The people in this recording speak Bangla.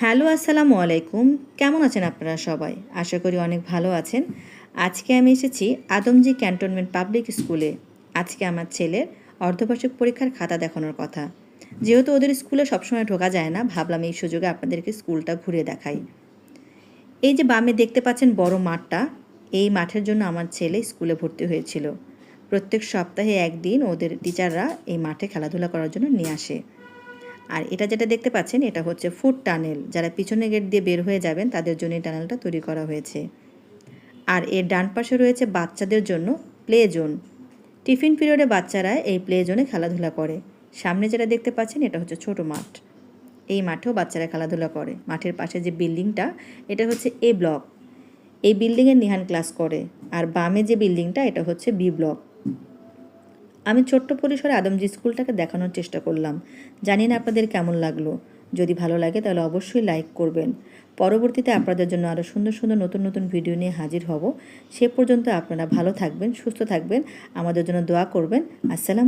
হ্যালো, আসসালামু আলাইকুম। কেমন আছেন আপনারা সবাই? আশা করি অনেক ভালো আছেন। আজকে আমি এসেছি আদমজী ক্যান্টনমেন্ট পাবলিক স্কুলে। আজকে আমার ছেলের অর্ধবার্ষিক পরীক্ষার খাতা দেখানোর কথা। যেহেতু ওদের স্কুলে সবসময় ঢোকা যায় না, ভাবলাম এই সুযোগে আপনাদেরকে স্কুলটা ঘুরে দেখাই। এই যে বামে দেখতে পাচ্ছেন বড় মাঠটা, এই মাঠের জন্য আমার ছেলে স্কুলে ভর্তি হয়েছিল। প্রত্যেক সপ্তাহে একদিন ওদের টিচাররা এই মাঠে খেলাধুলা করার জন্য নিয়ে আসে। আর এটা যেটা দেখতে পাচ্ছেন এটা হচ্ছে ফুড টানেল। যারা পিছনে গেট দিয়ে বের হয়ে যাবেন তাদের জন্য এই টানেলটা তৈরি করা হয়েছে। আর এর ডান পাশে রয়েছে বাচ্চাদের জন্য প্লে জোন। টিফিন পিরিয়ডে বাচ্চারা এই প্লে জোনে খেলাধুলা করে। সামনে যেটা দেখতে পাচ্ছেন এটা হচ্ছে ছোট মাঠ। এই মাঠেও বাচ্চারা খেলাধুলা করে। মাঠের পাশে যে বিল্ডিংটা এটা হচ্ছে এ ব্লক। এই বিল্ডিংয়ে নিহান ক্লাস করে। আর বামে যে বিল্ডিংটা এটা হচ্ছে বি ব্লক। আমি ছোট্ট পরিসরে আদমজী স্কুলটাকে দেখানোর চেষ্টা করলাম। জানি না আপনাদের কেমন লাগলো। যদি ভালো লাগে তাহলে অবশ্যই লাইক করবেন। পরবর্তীতে আপনাদের জন্য আরও সুন্দর সুন্দর নতুন নতুন ভিডিও নিয়ে হাজির হব। সে পর্যন্ত আপনারা ভালো থাকবেন, সুস্থ থাকবেন, আমাদের জন্য দোয়া করবেন। আসসালামু